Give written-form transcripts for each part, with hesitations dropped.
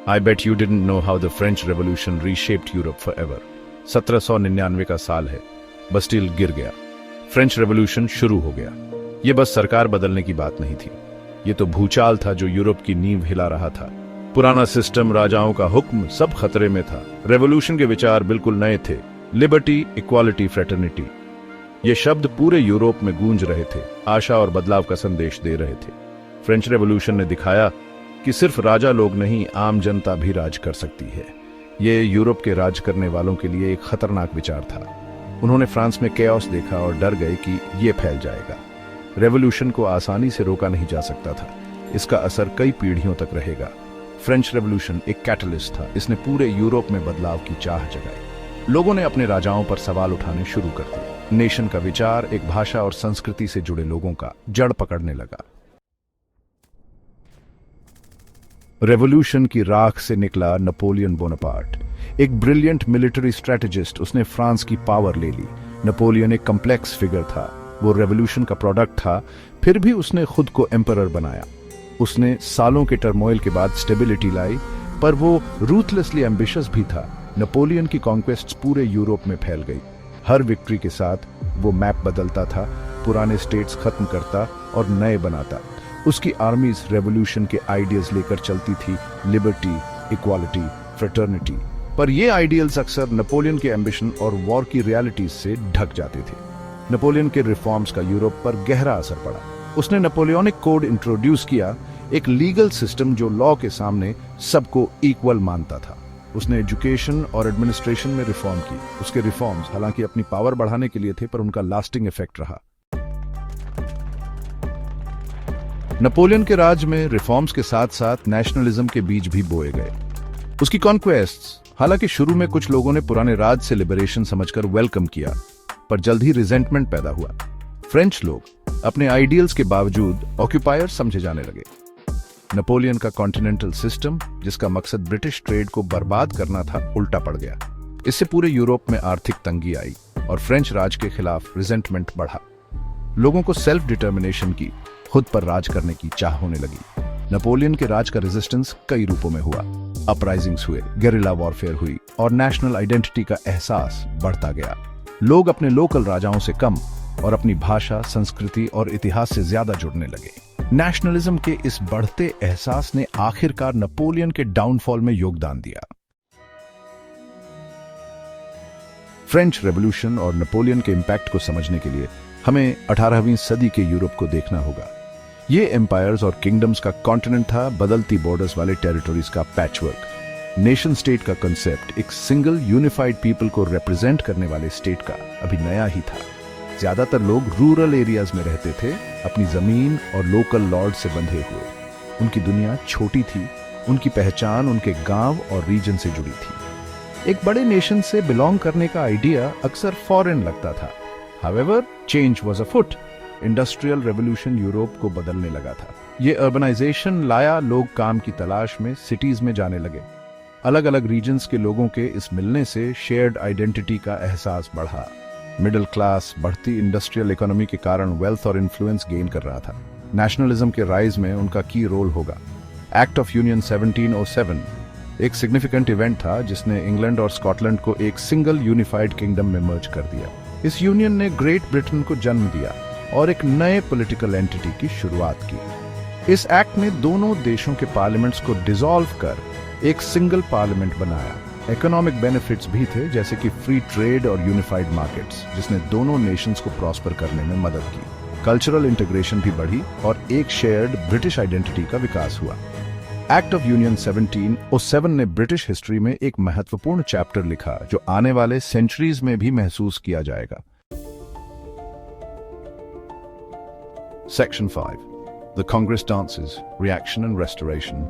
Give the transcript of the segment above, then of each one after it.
I bet you didn't know how the French Revolution reshaped Europe forever. 1799 का साल है, बस्टिल गिर गया, फ्रेंच रेवोल्यूशन शुरू हो गया। ये बस सरकार बदलने की बात नहीं थी, ये तो भूचाल था जो यूरोप की नींव हिला रहा था। पुराना सिस्टम, राजाओं का हुक्म, सब खतरे में था। रेवोल्यूशन के विचार बिल्कुल नए थे, लिबर्टी, इक्वालिटी, फ्रेटर्निटी। ये शब्द पूरे यूरोप में गूंज रहे थे, आशा और बदलाव का संदेश दे रहे थे। फ्रेंच रेवोल्यूशन ने दिखाया कि सिर्फ राजा लोग नहीं, आम जनता भी राज कर सकती है। ये यूरोप के राज करने वालों के लिए एक खतरनाक विचार था। उन्होंने फ्रांस में कैओस देखा और डर गए कि ये फैल जाएगा। रेवोल्यूशन को आसानी से रोका नहीं जा सकता था, इसका असर कई पीढ़ियों तक रहेगा। फ्रेंच रेवोल्यूशन एक कैटलिस्ट था, इसने पूरे यूरोप में बदलाव की चाह जगाई। लोगों ने अपने राजाओं पर सवाल उठाने शुरू कर दिए। नेशन का विचार, एक भाषा और संस्कृति से जुड़े लोगों का जड़ पकड़ने लगा। रेवोल्यूशन की राख से निकला नेपोलियन बोनापार्ट, एक ब्रिलियंट मिलिट्री स्ट्रेटेजिस्ट। उसने फ्रांस की पावर ले ली। नेपोलियन एक कॉम्प्लेक्स फिगर था, वो रेवोल्यूशन का प्रोडक्ट था, फिर भी उसने खुद को एम्परर बनाया। उसने सालों के टर्मोइल के बाद स्टेबिलिटी लाई, पर वो रूथलेसली एम्बिशियस भी था। नेपोलियन की कॉन्क्वेस्ट्स पूरे यूरोप में फैल गई। हर विक्ट्री के साथ वो मैप बदलता था, पुराने स्टेट्स खत्म करता और नए बनाता। उसकी आर्मीज रेवोल्यूशन के आइडियल्स लेकर चलती थी, लिबर्टी, इक्वालिटी, फ्रेटर्निटी। पर ये आइडियल्स अक्सर नेपोलियन के एम्बिशन और वॉर की रियलिटीज से ढक जाते थे। नेपोलियन के रिफॉर्म्स का यूरोप पर गहरा असर पड़ा। उसने नेपोलियनिक कोड इंट्रोड्यूस किया, एक लीगल सिस्टम जो लॉ के सामने सबको इक्वल मानता था। उसने एजुकेशन और एडमिनिस्ट्रेशन में रिफॉर्म की। उसके रिफॉर्म्स हालांकि अपनी पावर बढ़ाने के लिए थे, पर उनका लास्टिंग इफेक्ट रहा। नेपोलियन के राज में रिफॉर्म्स के साथ साथ नेशनलिज्म के बीज भी बोए गए। उसकी कॉन्क्वेस्ट्स, हालांकि शुरू में कुछ लोगों ने पुराने राज से लिबरेशन समझकर वेलकम किया, पर जल्द ही रिजेंटमेंट पैदा हुआ। फ्रेंच लोग अपने आइडियल्स के बावजूद ऑक्यूपायर समझे जाने लगे। नेपोलियन का कॉन्टिनेंटल सिस्टम, जिसका मकसद ब्रिटिश ट्रेड को बर्बाद करना था, उल्टा पड़ गया। इससे पूरे यूरोप में आर्थिक तंगी आई और फ्रेंच राज के खिलाफ रिजेंटमेंट बढ़ा। लोगों को सेल्फ डिटर्मिनेशन की, खुद पर राज करने की चाह होने लगी। नेपोलियन के राज का रेजिस्टेंस कई रूपों में हुआ। अपराइजिंग्स हुए, गेरिला वॉरफेयर हुई और नेशनल आइडेंटिटी का एहसास बढ़ता गया। लोग अपने लोकल राजाओं से कम और अपनी भाषा, संस्कृति और इतिहास से ज्यादा जुड़ने लगे। नेशनलिज्म के इस बढ़ते एहसास ने आखिरकार नेपोलियन के डाउनफॉल में योगदान दिया। फ्रेंच रेवोल्यूशन और नेपोलियन के इंपैक्ट को समझने के लिए हमें 18वीं सदी के यूरोप को देखना होगा। ये एम्पायर्स और किंगडम्स का कॉन्टिनेंट था, बदलती बॉर्डर्स वाले टेरिटोरीज का पैचवर्क। नेशन स्टेट का कंसेप्ट एक सिंगल यूनिफाइड पीपल को रिप्रेजेंट करने वाले स्टेट का अभी नया ही था। ज्यादातर लोग रूरल एरियाज में रहते थे, अपनी जमीन और लोकल लॉर्ड से बंधे हुए। उनकी दुनिया छोटी थी, उनकी पहचान उनके गांव और रीजन से जुड़ी थी। एक बड़े नेशन से बिलोंग करने का आइडिया अक्सर फॉरेन लगता था। However, change was afoot. Industrial revolution Europe को बदलने लगा था। ये अर्बनाइजेशन लाया, लोग काम की तलाश में सिटीज में जाने लगे। अलग अलग रीजन्स के लोगों के इस मिलने से शेयर्ड आइडेंटिटी का एहसास बढ़ा। मिडिल क्लास बढ़ती इंडस्ट्रियल इकोनॉमी के कारण वेल्थ और इन्फ्लुएंस गेन कर रहा था। नेशनलिज्म के राइज में उनका की रोल होगा। एक्ट ऑफ यूनियन 1707 एक सिग्निफिकेंट इवेंट था, जिसने इंग्लैंड और स्कॉटलैंड को एक सिंगल यूनिफाइड किंगडम में मर्ज कर दिया। इस यूनियन ने ग्रेट ब्रिटेन को जन्म दिया और एक नए पॉलिटिकल एंटिटी की शुरुआत की। इस एक्ट ने दोनों देशों के पार्लियामेंट्स को डिसॉल्व कर एक सिंगल पार्लियामेंट बनाया। इकोनॉमिक बेनिफिट्स भी थे, जैसे कि फ्री ट्रेड और यूनिफाइड मार्केट्स, जिसने दोनों नेशंस को प्रॉस्पर करने में मदद की। कल्चरल इंटीग्रेशन भी बढ़ी और एक शेयर्ड ब्रिटिश आइडेंटिटी का विकास हुआ। एक्ट ऑफ यूनियन 1707 ने ब्रिटिश हिस्ट्री में एक महत्वपूर्ण चैप्टर लिखा, जो आने वाले सेंचुरीज में भी महसूस किया जाएगा। Section 5. The Congress Dances, Reaction and Restoration.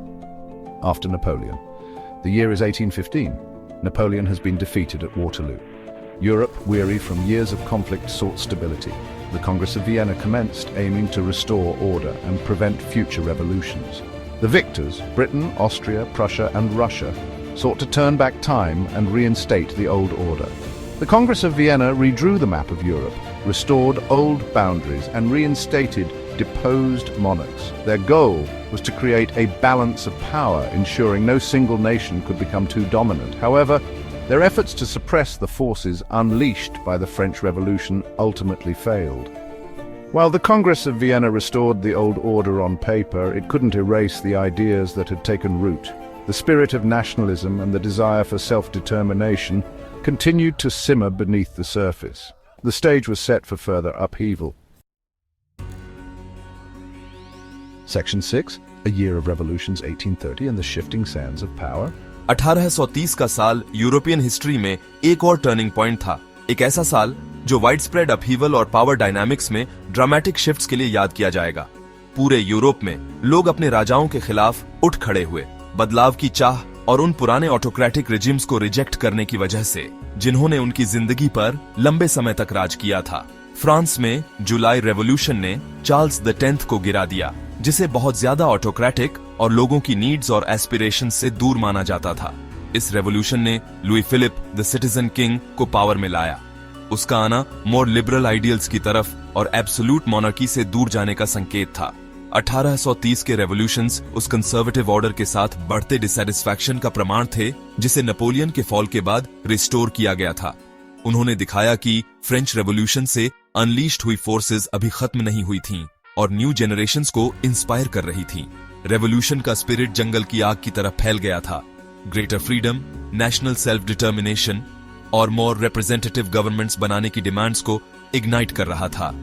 After Napoleon. The year is 1815. Napoleon has been defeated at Waterloo. Europe, weary from years of conflict, sought stability. The Congress of Vienna commenced, aiming to restore order and prevent future revolutions. The victors, Britain, Austria, Prussia, and Russia, sought to turn back time and reinstate the old order. The Congress of Vienna redrew the map of Europe, restored old boundaries, and reinstated deposed monarchs. Their goal was to create a balance of power, ensuring no single nation could become too dominant. However, their efforts to suppress the forces unleashed by the French Revolution ultimately failed. While the Congress of Vienna restored the old order on paper, it couldn't erase the ideas that had taken root. The spirit of nationalism and the desire for self-determination continued to simmer beneath the surface. The stage was set for further upheaval. Section 6, A Year of Revolutions 1830 and the Shifting Sands of Power. 1830 का साल European history में एक और turning point था। एक ऐसा साल जो वाइड स्प्रेड अपहीवल और पावर डायनामिक्स में ड्रामेटिक शिफ्ट्स के लिए याद किया जाएगा। पूरे यूरोप में लोग अपने राजाओं के खिलाफ उठ खड़े हुए, बदलाव की चाह और उन पुराने ऑटोक्रेटिक रिजिम्स को रिजेक्ट करने की वजह से जिन्होंने उनकी जिंदगी पर लंबे समय तक राज किया था। फ्रांस में जुलाई रेवोल्यूशन ने चार्ल्स द 10th को गिरा दिया, जिसे बहुत ज्यादा ऑटोक्रेटिक और लोगों की नीड्स और एस्पिरेशन से दूर माना जाता था। इस रेवोल्यूशन ने Louis Philippe the citizen king को पावर में लाया। उसका आना मोर लिबरल आइडियल्स की तरफ और एब्सोल्यूट मोनार्की से दूर जाने का संकेत था। 1830 के रेवोल्यूशंस उस कंजर्वेटिव ऑर्डर के साथ बढ़ते डिसैटिस्फैक्शन का प्रमाण थे, जिसे नेपोलियन के फॉल के बाद रिस्टोर किया गया था। उन्होंने दिखाया कि फ्रेंच रेवोल्यूशन से अनलीश्ड हुई फोर्सेस अभी खत्म नहीं हुई थीं और न्यू जनरेशंस को इंस्पायर कर रही थीं। रेवोल्यूशन का स्पिरिट जंगल की आग की तरह फैल गया था। Greater freedom, national self determination और मोर रिप्रेजेंटेटिव गवर्नमेंट्स बनाने की डिमांड्स को इग्नाइट कर रहा था।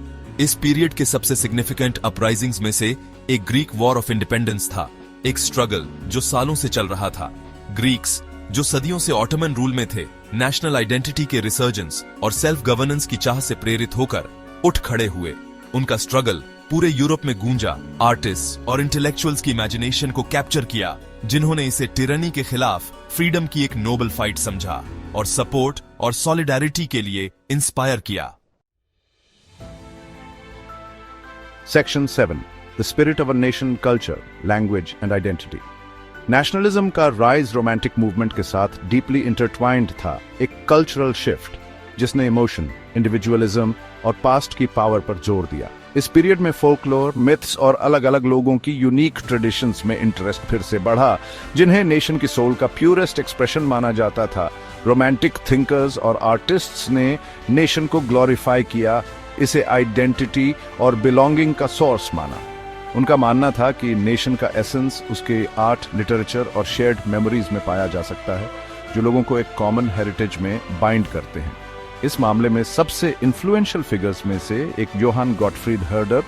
इस पीरियड के सबसे सिग्निफिकेंट अपराइजिंग्स में से एक ग्रीक वॉर ऑफ इंडिपेंडेंस था, एक स्ट्रगल जो सालों से चल रहा था। ग्रीक्स जो सदियों से ऑटोमन रूल में थे, नेशनल आइडेंटिटी के रिसर्जेंस और सेल्फ गवर्नेंस की चाह से प्रेरित होकर उठ खड़े हुए। उनका स्ट्रगल पूरे यूरोप में गूंजा, आर्टिस्ट और इंटेलेक्चुअल्स की इमेजिनेशन को कैप्चर किया, जिन्होंने इसे टिरनी के खिलाफ फ्रीडम की एक नोबल फाइट समझा और सपोर्ट और सॉलिडारिटी के लिए इंस्पायर किया। Section 7, The Spirit of a Nation, Culture, Language and Identity. Nationalism का राइज रोमांटिक मूवमेंट के साथ डीपली इंटरट्वाइंड था, एक कल्चरल शिफ्ट जिसने इमोशन, इंडिविजुअलिज्म और पास्ट की पावर पर जोर दिया। इस पीरियड में फोकलोर, मिथ्स और अलग अलग लोगों की यूनिक ट्रेडिशंस में इंटरेस्ट फिर से बढ़ा, जिन्हें नेशन की सोल का प्यूरेस्ट एक्सप्रेशन माना जाता था। रोमांटिक थिंकर्स और आर्टिस्ट्स ने नेशन को ग्लोरीफाई किया, इसे आइडेंटिटी और बिलोंगिंग का सोर्स माना। उनका मानना था कि नेशन का एसेंस उसके आर्ट, लिटरेचर और शेयर्ड मेमोरीज में पाया जा सकता है, जो लोगों को एक कॉमन हेरिटेज में बाइंड करते हैं। इस मामले में सबसे इन्फ्लुएंशियल फिगर्स में से एक जोहान गॉटफ्रीड हर्डर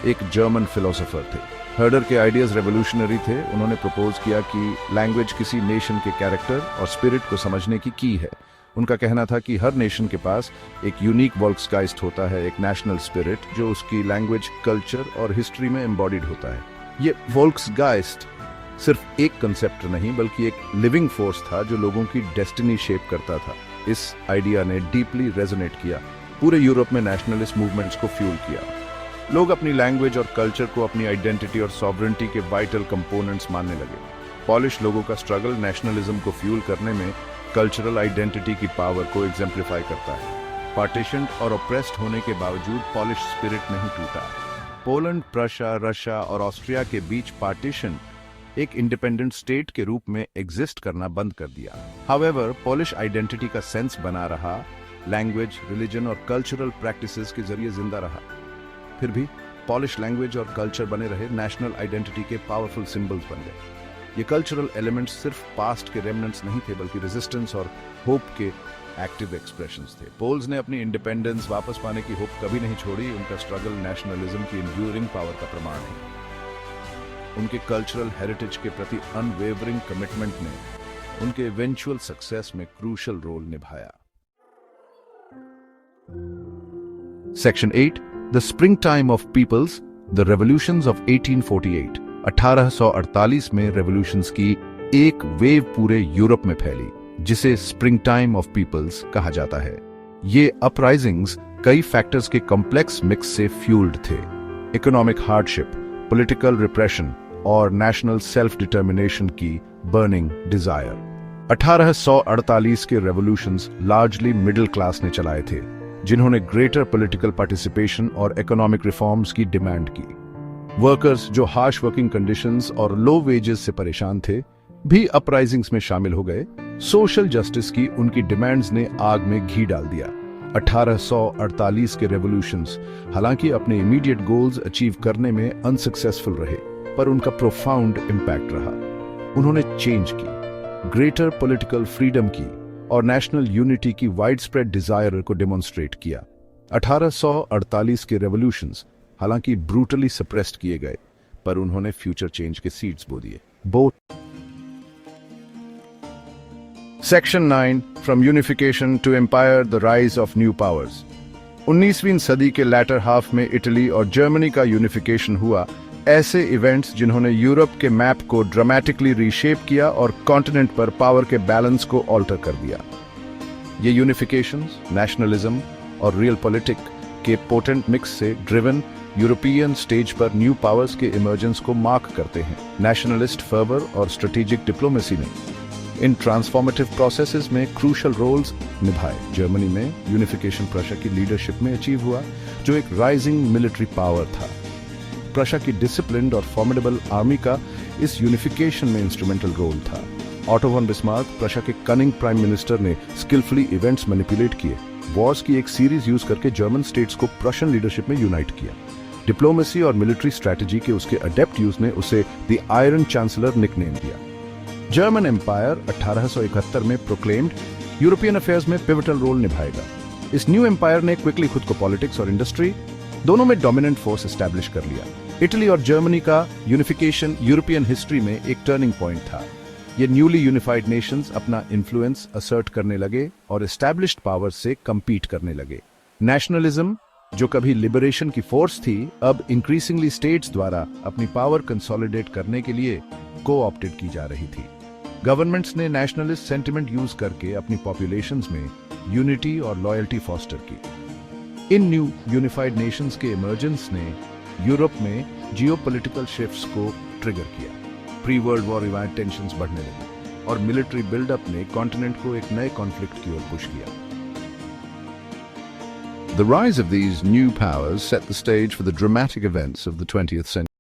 एक जर्मन फिलोसोफर थे। हर्डर के आइडियाज रेवोल्यूशनरी थे। उन्होंने प्रपोज किया कि लैंग्वेज किसी नेशन के कैरेक्टर और स्पिरिट को समझने की की है। उनका कहना था कि हर नेशन के पास एक यूनिक वोल्क्सगाइस्ट होता है, एक नेशनल स्पिरिट जो उसकी लैंग्वेज, कल्चर और हिस्ट्री में एम्बॉडीड होता है। ये वोल्क्सगाइस्ट सिर्फ एक कंसेप्ट नहीं बल्कि एक लिविंग फोर्स था जो लोगों की डेस्टिनी शेप करता था। इस आइडिया ने डीपली रेजोनेट किया, पूरे यूरोप में नेशनलिस्ट मूवमेंट्स को फ्यूल किया। लोग अपनी लैंग्वेज और कल्चर को अपनी आइडेंटिटी और सॉवरेंटी के वाइटल कंपोनेंट्स मानने लगे। पॉलिश लोगों का स्ट्रगल नेशनलिज्म को फ्यूल करने में कल्चरल आइडेंटिटी की पावर को एग्जेम्प्लीफाई करता है। पार्टीशन और ऑप्रेस्ड होने के बावजूद पॉलिश स्पिरिट नहीं टूटा। पोलैंड, प्रशा, रशिया और ऑस्ट्रिया के बीच पार्टीशन एक इंडिपेंडेंट स्टेट के रूप में एग्जिस्ट करना बंद कर दिया। हाउएवर, पॉलिश आइडेंटिटी का सेंस बना रहा, लैंग्वेज, रिलीजन और कल्चरल प्रैक्टिसेस के जरिए जिंदा रहा। फिर भी पॉलिश लैंग्वेज और कल्चर बने रहे, नेशनल आइडेंटिटी के पावरफुल सिंबल्स बन गए। ये कल्चरल एलिमेंट्स सिर्फ पास्ट के रेमिनेंट्स नहीं थे बल्कि रेजिस्टेंस और होप के एक्टिव एक्सप्रेशंस थे। पोल्स ने अपनी इंडिपेंडेंस वापस पाने की होप कभी नहीं छोड़ी। उनका स्ट्रगल नेशनलिज्म की इंड्यूरिंग पावर का प्रमाण है। उनके कल्चरल हेरिटेज के प्रति अनवेवरिंग कमिटमेंट ने उनके इवेंचुअल सक्सेस में क्रूशियल रोल निभाया। Section 8, the spring time of peoples, the revolutions of 1848। 1848 में रेवोल्यूशंस की एक वेव पूरे यूरोप में फैली, जिसे स्प्रिंग टाइम ऑफ पीपल्स कहा जाता है। ये अपराइजिंग्स कई फैक्टर्स के कॉम्प्लेक्स मिक्स से फ्यूल्ड थे। इकोनॉमिक हार्डशिप, पॉलिटिकल रिप्रेशन और नेशनल सेल्फ डिटर्मिनेशन की बर्निंग डिजायर। 1848 के रेवोल्यूशंस लार्जली मिडिल क्लास ने चलाए थे, जिन्होंने ग्रेटर पॉलिटिकल पार्टिसिपेशन और इकोनॉमिक रिफॉर्म्स की डिमांड की। वर्कर्स जो हार्श वर्किंग कंडीशंस और लो वेजेस से परेशान थे भी अपराइजिंग्स में शामिल हो गए। सोशल जस्टिस की उनकी डिमांड्स ने आग में घी डाल दिया। 1848 के रेवोल्यूशंस हालांकि अपने इमीडिएट गोल्स अचीव करने में अनसक्सेसफुल रहे, पर उनका प्रोफाउंड इम्पैक्ट रहा। उन्होंने चेंज की, ग्रेटर पॉलिटिकल फ्रीडम की और नेशनल यूनिटी की वाइड स्प्रेड डिजायर को डेमोन्स्ट्रेट किया। 1848 के रेवोल्यूशंस हालांकि ब्रूटली सप्रेस्ड किए गए, पर उन्होंने फ्यूचर चेंज के सीड्स बो दिए। Section 9 From Unification to Empire, the Rise of New Powers। 19वीं सदी के लैटर हाफ में इटली और जर्मनी का यूनिफिकेशन हुआ। ऐसे इवेंट्स जिन्होंने यूरोप के मैप को ड्रामेटिकली रीशेप किया और कॉन्टिनेंट पर पावर के बैलेंस को ऑल्टर कर दिया। ये यूनिफिकेशंस, नेशनलिज्म और रियल पॉलिटिक के पोटेंट मिक्स से ड्रिवन यूरोपियन स्टेज पर न्यू पावर्स के इमर्जेंस को मार्क करते हैं। नेशनलिस्ट फर्वर और स्ट्रेटेजिक डिप्लोमेसी ने इन ट्रांसफॉर्मेटिव प्रोसेसेस में क्रूशल रोल्स निभाए। जर्मनी में यूनिफिकेशन प्रशा की लीडरशिप में अचीव हुआ, जो एक राइजिंग मिलिट्री पावर था। प्रशा की डिसिप्लिन्ड और फॉर्मिडेबल आर्मी का इस यूनिफिकेशन में इंस्ट्रूमेंटल रोल था। ऑटो वॉन बिस्मार्क, प्रशा के कनिंग प्राइम मिनिस्टर, ने स्किलफुली इवेंट्स मैनिपुलेट किए, वॉर्स की एक सीरीज यूज करके जर्मन स्टेट्स को प्रशियन लीडरशिप में यूनाइट किया। डिप्लोमेसी और मिलिट्री स्ट्रैटेजी के उसके अडेप्ट यूज ने उसे द आयरन चांसलर निकनेम दिया। जर्मन एम्पायर 1871 में प्रोक्लेम्ड यूरोपियन अफेयर्स में पिवटल रोल निभाएगा। इस न्यू एम्पायर ने क्विकली खुद को पॉलिटिक्स और इंडस्ट्री दोनों में डोमिनेंट फोर्स एस्टैब्लिश कर लिया। इटली और जर्मनी का यूनिफिकेशन यूरोपियन हिस्ट्री में एक टर्निंग पॉइंट था। ये न्यूली यूनिफाइड नेशंस अपना इन्फ्लुएंस असर्ट करने लगे और एस्टैब्लिश्ड पावर्स से कम्पीट करने लगे। नेशनलिज्म, जो कभी लिबरेशन की फोर्स थी, अब इंक्रीजिंगली स्टेट्स द्वारा अपनी पावर कंसोलिडेट करने के लिए को-ऑप्टेड की जा रही थी। गवर्नमेंट्स ने नेशनलिस्ट सेंटिमेंट यूज करके अपनी पॉपुलेशंस में यूनिटी और लॉयल्टी फॉस्टर की। इन न्यू यूनिफाइड नेशंस के इमर्जेंस ने यूरोप में जियोपॉलिटिकल शिफ्ट्स को ट्रिगर किया। Pre world war event tensions बढ़ने लगी और मिलिट्री बिल्डअप ने कॉन्टिनेंट को एक नए कॉन्फ्लिक्ट की ओर पुश किया। The rise of these new powers set the stage for the dramatic events of the 20th century.